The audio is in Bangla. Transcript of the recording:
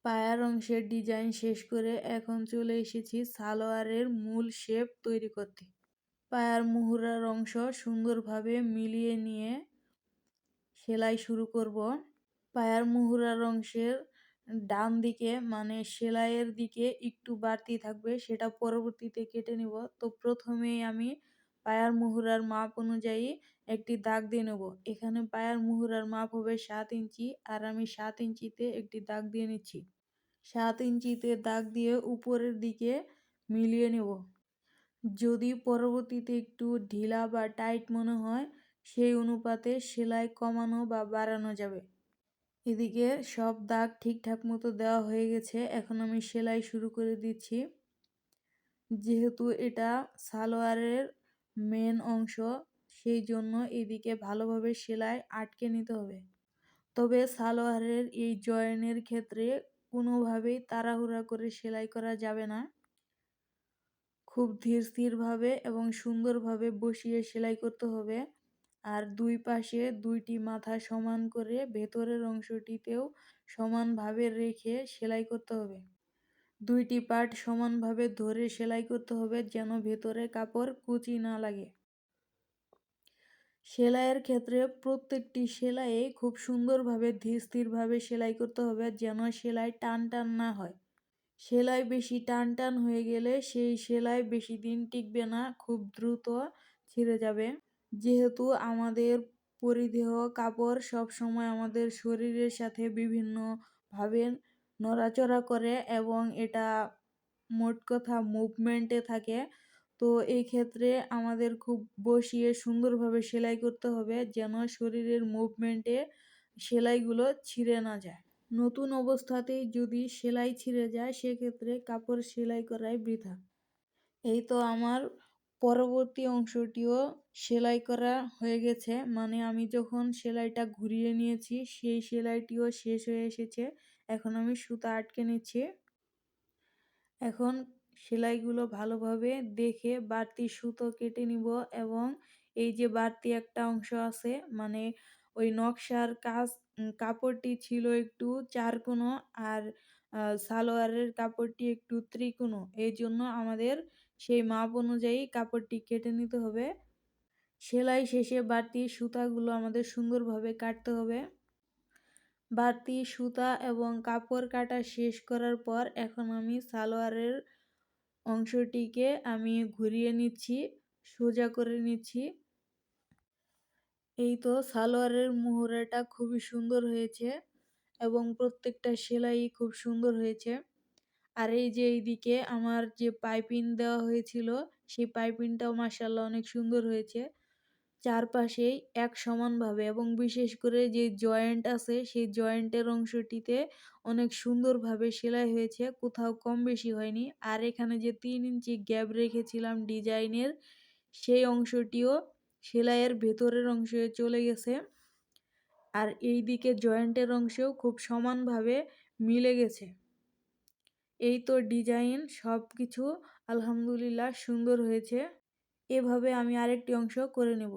পায়ার অংশের ডিজাইন শেষ করে এখন চলে এসেছি সালোয়ারের মূল শেপ তৈরি করতে। পায়ার মুহুরার অংশ সুন্দরভাবে মিলিয়ে নিয়ে সেলাই শুরু করব। পায়ার মুহুরার অংশের ডান দিকে মানে সেলাইয়ের দিকে একটু বাড়তি থাকবে, সেটা পরবর্তীতে কেটে নিব। তো প্রথমেই আমি পায়ার মুহুরার মাপ অনুযায়ী একটি দাগ দিয়ে নেব। এখানে পায়ার মুহুরার মাপ হবে 7 ইঞ্চি, আর আমি 7 ইঞ্চিতে একটি দাগ দিয়ে নিচ্ছি। 7 ইঞ্চিতে দাগ দিয়ে উপরের দিকে মিলিয়ে নেব। যদি পরবর্তীতে একটু ঢিলা বা টাইট মনে হয়, সেই অনুপাতে সেলাই কমানো বা বাড়ানো যাবে। এদিকে সব দাগ ঠিকঠাক মতো দেওয়া হয়ে গেছে, এখন আমি সেলাই শুরু করে দিচ্ছি। যেহেতু এটা সালোয়ারের মেন অংশ, সেই জন্য এদিকে ভালোভাবে সেলাই আটকে নিতে হবে। তবে সালোয়ারের এই জয়েনের ক্ষেত্রে কোনোভাবেই তাড়াহুড়া করে সেলাই করা যাবে না। খুব ধীর স্থিরভাবে এবং সুন্দরভাবে বসিয়ে সেলাই করতে হবে। আর দুই পাশে দুইটি মাথা সমান করে ভেতরের অংশটিতেও সমানভাবে রেখে সেলাই করতে হবে। দুইটি পার্ট সমানভাবে ধরে সেলাই করতে হবে যেন ভেতরে কাপড় কুচি না লাগে। সেলাইয়ের ক্ষেত্রে প্রত্যেকটি সেলাইয়ে খুব সুন্দরভাবে ধীর স্থিরভাবে সেলাই করতে হবে যেন সেলাই টান টান না হয়। সেলাই বেশি টান টান হয়ে গেলে সেই সেলাই বেশি দিন টিকবে না, খুব দ্রুত ছিঁড়ে যাবে। যেহেতু আমাদের পরিধেয় কাপড় সবসময় আমাদের শরীরের সাথে বিভিন্নভাবে নড়াচড়া করে এবং এটা মোট কথা মুভমেন্টে থাকে, তো এই ক্ষেত্রে আমাদের খুব বসিয়ে সুন্দরভাবে সেলাই করতে হবে যেন শরীরের মুভমেন্টে সেলাইগুলো ছিঁড়ে না যায়। নতুন অবস্থাতেই যদি সেলাই ছিঁড়ে যায় সেক্ষেত্রে কাপড় সেলাই করাই বৃথা। এই তো আমার পরবর্তী অংশটিও সেলাই করা হয়ে গেছে, মানে আমি যখন সেলাইটা ঘুরিয়ে নিয়েছি সেই সেলাইটিও শেষ হয়ে এসেছে। এখন আমি সুতা আটকে নিচ্ছি। এখন সেলাইগুলো ভালোভাবে দেখে বাড়তি সুতো কেটে নিব এবং এই যে বাড়তি একটা অংশ আছে মানে ওই নকশার কাপড়টি ছিল একটু চারকোনো, আর সালোয়ারের কাপড়টি একটু ত্রিকোনো। এই জন্য আমাদের সেই মাপ অনুযায়ী কাপড়টি কেটে নিতে হবে। সেলাই শেষে বাড়তি সুতাগুলো আমাদের সুন্দরভাবে কাটতে হবে। বাড়তি সুতা এবং কাপড় কাটা শেষ করার পর এখন আমি সালোয়ারের অংশটিকে আমি ঘুরিয়ে নিচ্ছি, সোজা করে নিচ্ছি। এই তো সালোয়ারের মুহুরাটা খুবই সুন্দর হয়েছে এবং প্রত্যেকটা সেলাই খুব সুন্দর হয়েছে। আর এই যে এইদিকে আমার যে পাইপিং দেওয়া হয়েছিল সেই পাইপিংটাও মাশাআল্লাহ অনেক সুন্দর হয়েছে। চারপাশেই এক সমানভাবে এবং বিশেষ করে যে জয়েন্ট আছে সেই জয়েন্টের অংশটিতে অনেক সুন্দরভাবে সেলাই হয়েছে, কোথাও কম বেশি হয়নি। আর এখানে যে 3 ইঞ্চি গ্যাপ রেখেছিলাম ডিজাইনের, সেই অংশটিও সেলাইয়ের ভেতরের অংশে চলে গেছে। আর এই দিকে জয়েন্টের অংশেও খুব সমানভাবে মিলে গেছে। এই তো ডিজাইন সব কিছু আলহামদুলিল্লাহ সুন্দর হয়েছে। এভাবে আমি আরেকটি অংশ করে নেব।